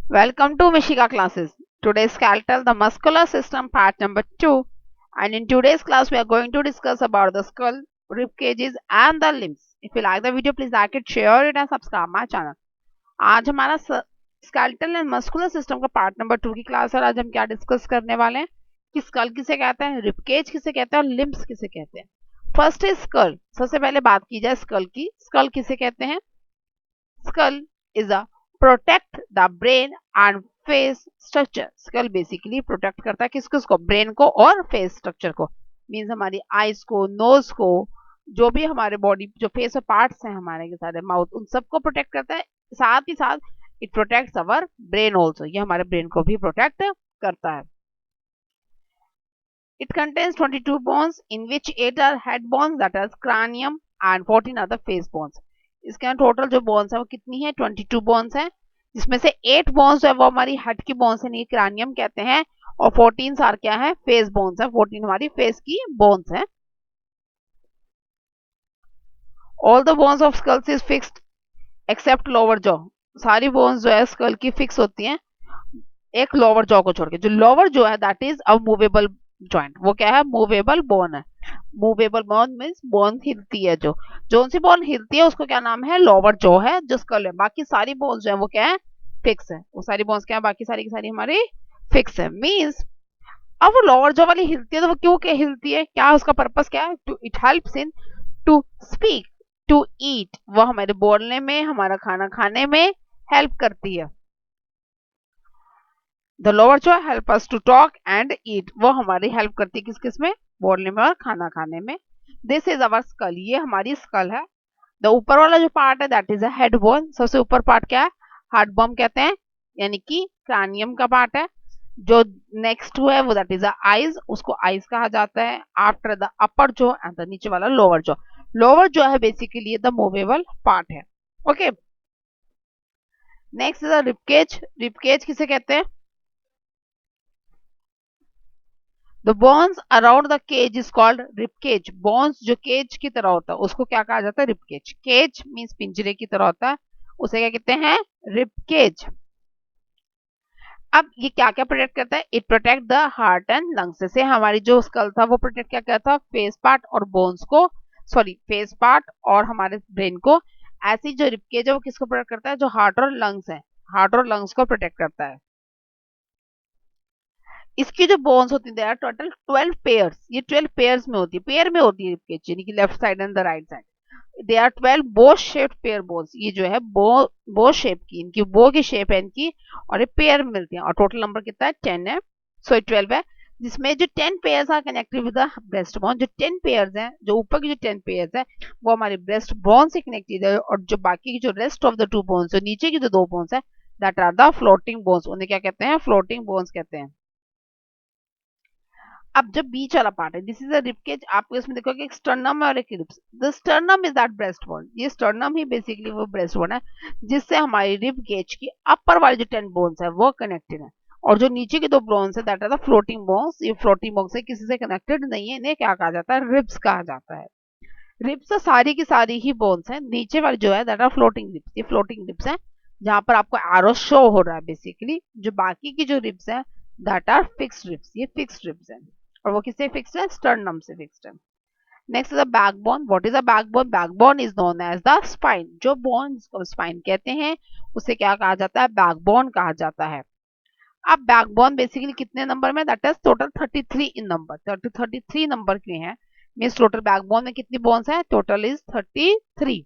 Welcome to Mishika classes. Today's skeletal, the muscular system part number 2. And in today's class, we are going to discuss about the skull, rib cages and the limbs. If you like the video, please like it, share it and subscribe my channel. आज हमारा skeletal and muscular system का part number 2 की class है। आज हम क्या discuss करने वाले हैं कि स्कल किसे कहते हैं, रिब केज किसे कहते हैं और लिम्स किसे कहते हैं। फर्स्ट है स्कल। सबसे पहले बात की जाए स्कल की। स्कल किसे कहते हैं? Skull is a protect the brain and face structure. Skull basically protect करता है किसको? उसको ब्रेन को और फेस स्ट्रक्चर को। मीन्स हमारी आईज को, नोज को, जो भी हमारे बॉडी जो फेस पार्ट्स हैं हमारे के सारे माउथ, उन सबको प्रोटेक्ट करता है। साथ ही साथ it protects our brain also. ये हमारे ब्रेन को भी प्रोटेक्ट करता है। It contains 22 bones in which 8 are head bones that is cranium and 14 are the face bones. इसके अंदर टोटल जो बोन्स है वो कितनी है? 22 बोन्स है, जिसमें से 8 बोन्स जो है वो हमारी हेड की बोन्स है, क्रानियम कहते हैं, और 14 सार क्या है? फेस बोन्स है। 14 हमारी फेस की बोन्स है। All the bones of skulls is fixed except lower jaw. सारी बोन्स जो है स्कल की फिक्स होती हैं एक लोअर जॉ को छोड़ के। जो लोअर जॉ है that is a movable joint. वो क्या है? मूवेबल बोन है। मूवेबल बोन मीन्स बोन हिलती है। जो सी बोन हिलती है उसको क्या नाम है? लोअर जॉ है जो स्कल है। बाकी सारी बोन्स जो है वो क्या है? फिक्स है। वो सारी बोन्स क्या है? बाकी सारी की सारी हमारी फिक्स है। मीन्स अब वो लोअर जॉ वाली हिलती है तो वो क्यों क्या हिलती है? क्या उसका पर्पस क्या है? To it helps in to speak, to eat. वो हमारे बोलने में, हमारा खाना खाने में हेल्प करती है। The lower jaw help us to talk and eat. वो हमारी हेल्प करती है किस किस में? बोलने में और खाना खाने में। This is our skull. ये हमारी स्कल है। द ऊपर वाला जो पार्ट है that is a head bone. सबसे ऊपर पार्ट क्या है? हार्ट बोन कहते हैं, यानी कि क्रानियम का पार्ट है। जो नेक्स्ट है वो दैट इज आईज, उसको आईज कहा जाता है। आफ्टर द अपर जो एंड द नीचे वाला लोअर जो। लोअर जो है बेसिकली द मूवेबल पार्ट है। Okay, next is ribcage. Ribcage किसे कहते हैं? The bones around the cage is called rib cage. Bones जो केज की तरह होता है उसको क्या कहा जाता है? Rib cage. केज मीन्स पिंजरे की तरह होता है, उसे क्या कहते हैं? Rib cage. अब ये क्या क्या प्रोटेक्ट करता है? It protect the heart and lungs से। हमारी जो स्कल था वो प्रोटेक्ट क्या करता? फेस पार्ट और बोन्स को, सॉरी फेस पार्ट और हमारे ब्रेन को। ऐसी जो रिब केज है वो किसको प्रोटेक्ट करता है? जो हार्ट और लंग्स है, हार्ट और लंग्स को प्रोटेक्ट करता है। इसकी जो बोन्स होती है टोटल 12 पेयर्स। ये 12 पेयर्स में होती है, पेयर में होती है रिबकेज, यानी कि left side and the right side. They are 12 bow shaped pair bones. ये जो है बो शेप की, इनकी बो की शेप है इनकी, और ये पेयर में मिलती है। और टोटल नंबर कितना है? 10 है, सो 12 है। जिसमें जो 10 pairs are connected with the breast bone. जो 10 पेयर्स हैं, जो ऊपर की जो 10 पेयर्स है वो हमारे ब्रेस्ट बोन से कनेक्टेड है। और जो बाकी की जो रेस्ट ऑफ द 2 बोन्स, जो नीचे की जो 2 बोन्स है that are the floating bones. उन्हें क्या कहते हैं? फ्लोटिंग बोन्स कहते हैं। अब जब बीच वाला पार्ट है, दिस इज अ रिबकेज। आपको इसमें देखोगे एक स्टर्नम और एक ribs. The sternum is that breast bone. ये स्टर्नम ही बेसिकली वो ब्रेस्ट बोन है जिससे हमारी रिब केज की अपर वाली जो 10 बोन्स है वो कनेक्टेड है। और जो नीचे के 2 बोन्स है that are the floating bones. ये फ्लोटिंग बोन्स है, किसी से कनेक्टेड नहीं है। इन्हें क्या कहा जाता है? रिब्स कहा जाता है। रिब्स तो सारी की सारी ही बोन्स है। नीचे वाली जो है दैट आर फ्लोटिंग रिब्स। ये फ्लोटिंग रिब्स है जहां पर आपको एरो शो हो रहा है बेसिकली। जो बाकी की जो रिब्स है दैट आर फिक्स्ड रिब्स। ये फिक्स्ड रिब्स है, और वो किससे फिक्स्ड है? स्टर्नम से फिक्स्ड है। Next is a backbone. What is a backbone? Backbone is known as the spine. जो बोन जिसको स्पाइन कहते हैं उसे क्या कहा जाता है? बैकबोन कहा जाता है। अब बैकबोन बेसिकली कितने नंबर में? That is total 33 in number. 33 number के हैं। मीन्स टोटल बैकबोन में कितनी बोन्स है? Total is 33।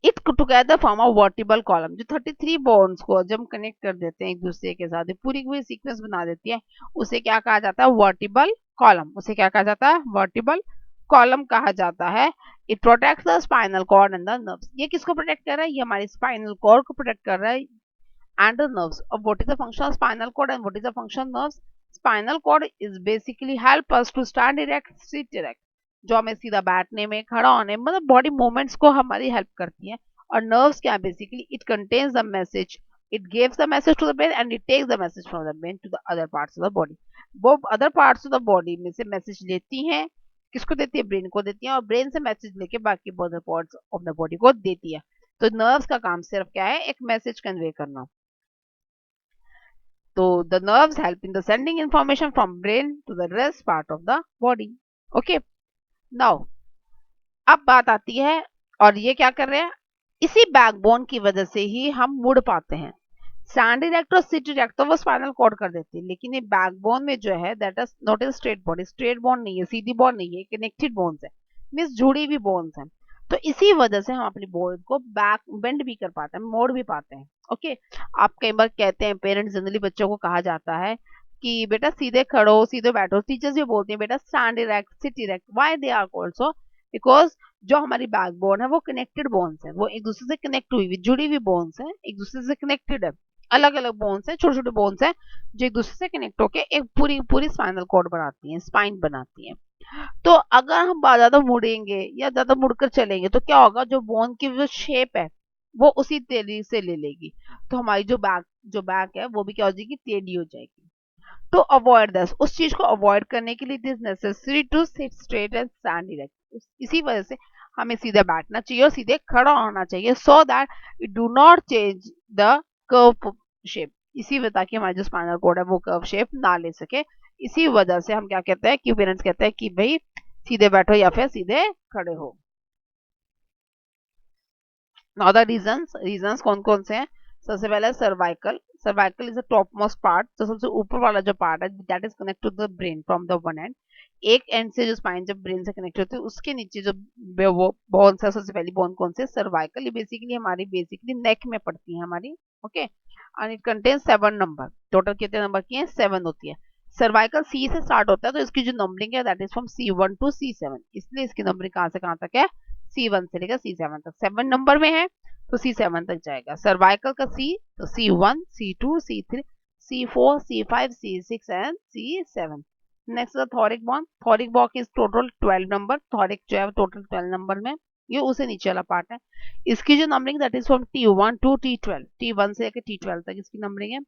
It together form a vertebral column. जो 33 बोन्स को जब हम कनेक्ट कर देते हैं एक दूसरे के साथ, पूरी पूरी सीक्वेंस बना देती है, उसे क्या कहा जाता है? Vertebral column. उसे क्या कहा जाता है? वर्टिबल कॉलम कहा जाता है। It protects the spinal cord and the nerves. ये किसको प्रोटेक्ट कर रहा है? ये हमारी स्पाइनल कॉर्ड को प्रोटेक्ट कर रहा है एंड द नर्व्स। और what is the function of spinal cord and what is the function nerves? Spinal cord is basically help us to stand erect, sit erect. जो हमें सीधा बैठने में, खड़ा होने में, मतलब बॉडी मूवमेंट्स को हमारी हेल्प करती है। और नर्व्स क्या? Basically it contains the message, it gives the message to the brain and it takes the message from the brain to the other parts of the body. वो other parts of the body में से message लेती हैं। किसको देती है? Brain को देती है, और ब्रेन से मैसेज लेके बाकी other parts of the body को देती है। तो नर्व्स का काम सिर्फ क्या है? एक मैसेज कन्वे करना। तो the nerves help in the sending information from brain to the rest part of the body. Okay, now अब बात आती है, और ये क्या कर रहे हैं, इसी बैकबोन की वजह से ही हम मुड़ पाते हैं. सैंडी रेक्ट और सिटी रेक्ट तो वो स्पाइनल कॉर्ड कर देती है, लेकिन ये बैकबोन में जो है that is not a straight body, straight bone नहीं है, सीधी बोन नहीं है, कनेक्टेड बोन्स है, मीन्स जुड़ी हुई बोन्स हैं. तो इसी वजह से हम अपनी बॉडी को बैक बेंड भी कर पाते हैं, मोड़ भी पाते हैं. ओके, आप कई बार कहते हैं, पेरेंट्स जनरली बच्चों को कहा जाता है कि बेटा सीधे खड़ो, सीधे बैठो. टीचर्स भी बोलती हैं बेटा stand erect, sit erect. Why they are called so? Because जो हमारी बैकबोन है वो कनेक्टेड बोन्स है, वो एक दूसरे से कनेक्ट हुई हुई जुड़ी हुई बोन्स है, एक दूसरे से कनेक्टेड है. अलग अलग बोन्स है, छोटे छोटे बोन्स है, जो एक दूसरे से कनेक्ट होकर एक पूरी पूरी स्पाइनल कॉर्ड बनाती है, स्पाइन बनाती है. तो अगर हम ज्यादा मुड़ेंगे या ज्यादा मुड़कर चलेंगे तो क्या होगा, जो बोन की जो शेप है वो उसी तेजी से ले लेगी. तो हमारी जो बैक है वो भी क्या हो जाएगी, टेढ़ी हो जाएगी. टू अवॉइड दिस, उस चीज को अवॉइड करने के लिए it is necessary to sit straight and stand erect. इसी वजह से हमें सीधे बैठना चाहिए और सीधे खड़ा होना चाहिए, so that it do not change the curve shape. इसी वजह, ताकि हमारा जो स्पाइनल कॉर्ड है वो कर्व शेप ना ले सके. इसी वजह से हम क्या कहते हैं कि पेरेंट्स कहते हैं कि भाई सीधे बैठो या फिर सीधे खड़े हो. नाउ द रीजंस कौन कौन से हैं. सबसे पहले cervical. Cervical is the top most part, तो सबसे ऊपर वाला जो पार्ट है that is connect to the brain from the one end. एक एंड से जो स्पाइन जब ब्रेन से कनेक्ट होती है उसके नीचे जो वो बोन है, सबसे पहली बोन कौन सी, सर्वाइकल. ये बेसिकली हमारी बेसिकली नेक में पड़ती है हमारी. Okay, and it contain 7 number. Total कितने नंबर की है, 7 होती है. सर्वाइकल सी से स्टार्ट होता है, तो इसकी जो नंबरिंग है that is from C1 to C7, इसलिए इसकी नंबरिंग कहाँ से कहाँ तक है, C1 से लेकर C7 तक. 7 नंबर में है तो C7 तक जाएगा. सर्वाइकल का C, तो C1, C2, C3, C4, C5, C6 and C7. Next थॉरिक Bon. थॉरिक Bon is total 12 number. थॉरिक जो है टोटल 12 नंबर में, ये उसे नीचे वाला पार्ट है. इसकी जो numbering that is from T1 to T12, T1 से लेकर T12 तक इसकी नंबरिंग है.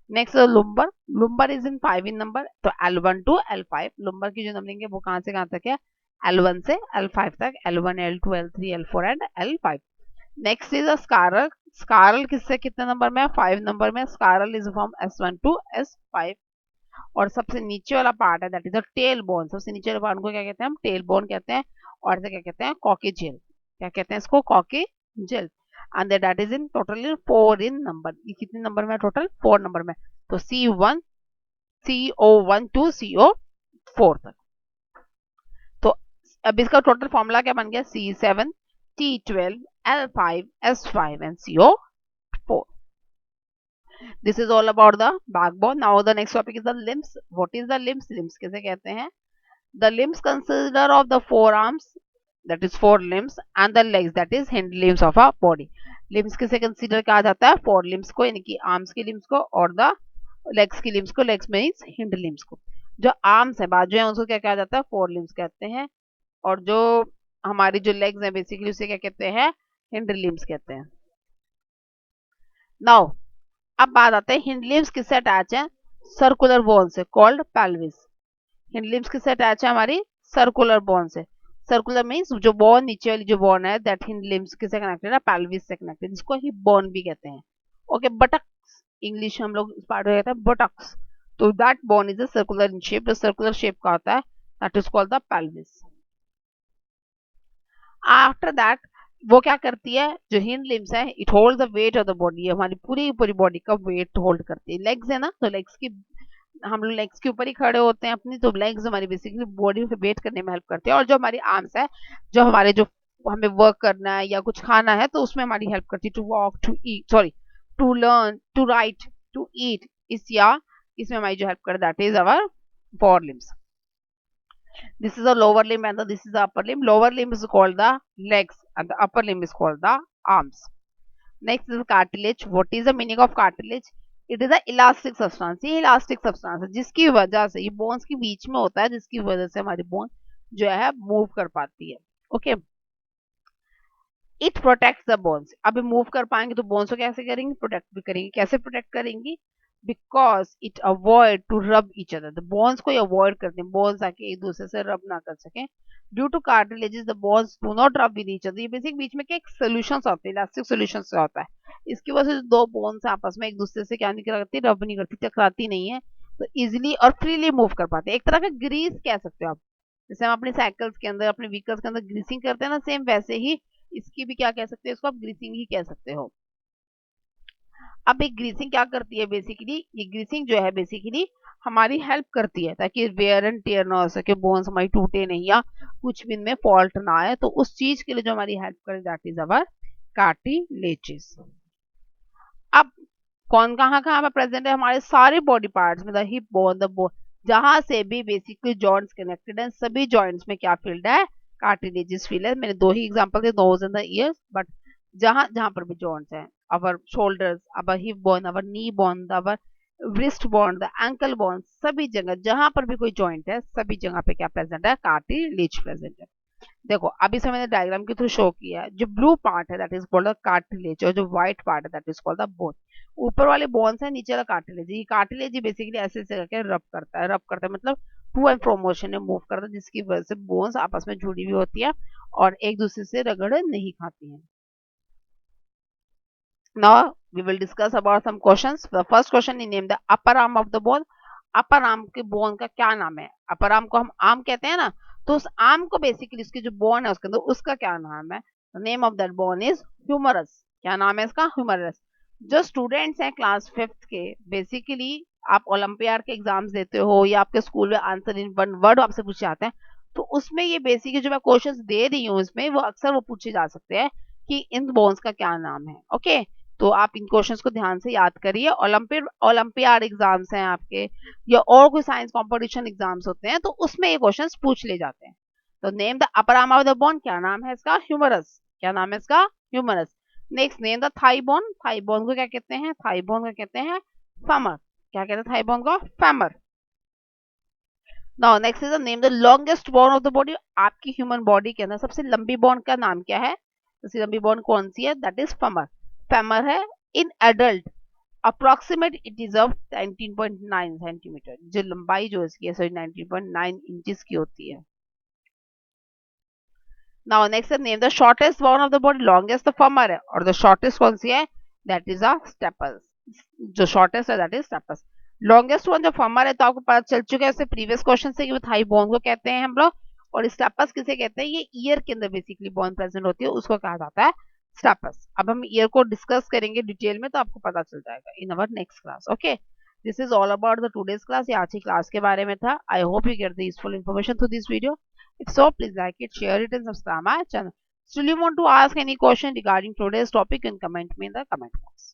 Next lumbar. Lumbar is in 5 in number, तो L1 टू L5. लुम्बर की जो नंबरिंग है वो कहाँ से कहाँ तक है, L1 से L5 तक. L1, L2, L3, L4 and L5. Next is a sacral. Sacral किससे कितने नंबर में है, 5 नंबर में. Sacral is from S1 to S5. और सबसे नीचे वाला पार्ट है that is a tail bone. सबसे नीचे वाले पार्ट को क्या कहते हैं हम, टेल बोन कहते हैं. और इसे क्या कहते हैं, कॉकेजियल. क्या कहते हैं इसको, coccygeal. And that is in totally 4 in number. ये कितने नंबर में, टोटल 4 नंबर में. तो C1, CO1 टू CO4 तक. तो अब इसका टोटल फॉर्मूला क्या बन गया, C7, T12, L5, S5 and CO4. This is all about the backbone. Now the next topic is the limbs. What is the limbs? Limbs किसे कहते हैं? The limbs consider of the forearms, that is four limbs, and the legs, that is hind limbs of a body. Limbs किसे consider कहा जाता है, four limbs को, यानी कि arms की limbs को, और the legs की limbs को. legs means hind limbs को. जो arms है, बाजू है, उसको क्या कहा जाता है, four limbs कहते हैं. और जो हमारी जो legs है बेसिकली उसे क्या कहते हैं, hind limbs कहते हैं. नाउ अब बात आते हैं हिंड लिम्स किससे अटैच है, सर्कुलर बोन से, कॉल्ड पेल्विस. हिंड लिम्स किससे अटैच है, हमारी सर्कुलर बोन से. सर्कुलर मींस जो बोन, नीचे वाली जो बोन है दैट हिंड लिम्स किससे कनेक्टेड है, पेल्विस से कनेक्टेड, जिसको हिप बोन भी कहते हैं. ओके, बटक्स, इंग्लिश हम लोग पार्ट हो जाता है बटक्स. तो that bone is a circular in shape. जो सर्कुलर शेप का होता है that is called the pelvis. After that वो क्या करती है, जो हिंड लिम्स है it hold the weight of the body. हमारी पूरी पूरी बॉडी का वेट होल्ड करती है. लेग्स है ना, तो लेग्स की, हम लोग लेग्स के ऊपर ही खड़े होते हैं अपनी, तो लेग्स हमारी बेसिकली बॉडी पे वेट करने में हेल्प करती है. और जो हमारी आर्म्स है, जो हमारे जो हमें वर्क करना है या कुछ खाना है तो उसमें हमारी हेल्प करती है. To walk, to eat, sorry, to learn, to write, to eat, इस या इसमें हमारी जो हेल्प कर that is our four limbs. This is the lower limb and this is the upper limb. Lower limb is called the legs and the upper limb is called the arms. Next is cartilage. What is the meaning of cartilage? It is a elastic substance. ये elastic substance है जिसकी वजह से, ये bones के बीच में होता है, जिसकी वजह से हमारी bone जो है move कर पाती है. Okay. It protects the bones. अब मूव कर पाएंगे तो bones को कैसे करेंगे, प्रोटेक्ट भी करेंगे. कैसे प्रोटेक्ट करेंगी, because it avoid to rub each other, the bones को अवॉइड करते हैं, बोन्स आके एक दूसरे से रब ना कर सके। Due to cartilages the bones do not rub with each other, ये बेसिक बीच में क्या एक सोल्यूशन होते हैं, इलास्टिक सोल्यूशन से होता है। इसकी वजह से दो बोन्स आपस में एक दूसरे से क्या नहीं करती, रब नहीं करती, टकराती नहीं है, तो इजिली और फ्रीली मूव कर पाते हैं। एक तरह का ग्रीस कह सकते हो आप, जैसे हम अपने साइकिल्स के अंदर, अपने व्हीकल्स के अंदर ग्रीसिंग करते हैं ना, सेम वैसे ही इसकी भी क्या कह सकते हैं, इसको आप ग्रीसिंग ही कह सकते हो। अब एक ग्रीसिंग क्या करती है बेसिकली, ये ग्रीसिंग जो है बेसिकली हमारी हेल्प करती है ताकि वेयर एंड टेयर ना हो सके, बोन्स हमारी टूटे नहीं या कुछ भी इनमें फॉल्ट ना आए, तो उस चीज के लिए जो हमारी हेल्प करे दैट इज अवर कार्टिलेजेस। अब कौन कहाँ कहाँ पे प्रेजेंट है, हमारे सारे बॉडी पार्ट्स में, the hip bone, the bone, जहां से भी बेसिकली जॉइंट्स कनेक्टेड हैं, सभी जॉइंट्स में क्या फील्ड है, कार्टिलेजिस फील्ड है। मैंने दो ही एग्जांपल दिए, nose and the ears, but जहां जहां पर भी जॉइंट्स हैं, our shoulders, our hip bone, our knee bone, our wrist bone, the ankle bone, सभी जगह जहां पर भी कोई जॉइंट है, सभी जगह पे क्या प्रेजेंट है, कार्टिलेज प्रेजेंट है। देखो अभी से मैंने डायग्राम के थ्रू शो किया है, जो ब्लू पार्ट है that is called the cartilage, और जो व्हाइट पार्ट है that is called the bone. ऊपर वाले बोन्स है, नीचे वाला कार्टिलेज, ये कार्टिलेज बेसिकली ऐसे ऐसे करके रब करता है, रब करता है मतलब टू एंड फ्रो मोशन में मूव करता है, जिसकी वजह से बोन्स आपस में जुड़ी हुई होती है और एक दूसरे से रगड़ नहीं खाती हैं। Now we will discuss about some questions. The first question is name the upper arm of the bone. Upper arm के बोन का क्या नाम है, अपर आर्म को हम आर्म कहते हैं ना, तो उस आर्म को बेसिकली उसकी जो बोन है उसके अंदर, उसका क्या नाम है, name of that bone is humerus. क्या नाम है इसका, ह्यूमरस। जो स्टूडेंट्स हैं क्लास 5th के, बेसिकली आप ओलंपियाड के एग्जाम्स देते हो या आपके स्कूल में आंसर इन वन वर्ड आपसे पूछे जाते हैं, तो उसमें ये बेसिकली जो मैं क्वेश्चंस दे रही हूँ इसमें, वो अक्सर वो पूछे जा सकते हैं कि इन बोन्स का क्या नाम है। ओके, तो आप इन क्वेश्चंस को ध्यान से याद करिए। ओलंपियाड एग्जाम्स हैं आपके, या और कोई साइंस कंपटीशन एग्जाम्स होते हैं, तो उसमें ये क्वेश्चंस पूछ ले जाते हैं। तो name the upper arm of the bone, क्या नाम है इसका, ह्यूमरस। क्या नाम है इसका, humerus. Next name the thigh bone, thigh bone को क्या कहते हैं, थाई बोन को कहते हैं फेमर। क्या कहते हैं थाई बोन को, femur. Now next is the name the longest bone of the body, आपकी ह्यूमन बॉडी के अंदर सबसे लंबी बोन का नाम क्या है, सबसे लंबी बोन कौन सी है, दैट इज फेमर। फेमर है। In adult approximate it is of 19.9 centimetre, जो लंबाई जो इसकी है, सॉरी 19.9 इंचेस की होती है। Now next name the shortest bone of the body, longest तो फर्मर है, और द शॉर्टेस्ट कौन सी है, दैट इज अ स्टेपस। जो शॉर्टेस्ट है that is stapes. Longest one जो फर्मर है, तो आपको पता चल चुका है इससे प्रीवियस क्वेश्चन से कि वो थाई बोन को कहते हैं हम लोग, और स्टेपस किसे कहते हैं, ये ईयर के अंदर बेसिकली बोन प्रेजेंट होती है, उसको कहा जाता है स्टेपस। अब हम ईयर को डिस्कस करेंगे डिटेल में, तो आपको पता चल जाएगा in our next class. Okay, this is all about the today's class, ये आज की क्लास के बारे में था। I hope you get the useful information through this video. If so, please like it, share it, and subscribe my channel. Still, you want to ask any question regarding today's topic, you can comment me in the comment box.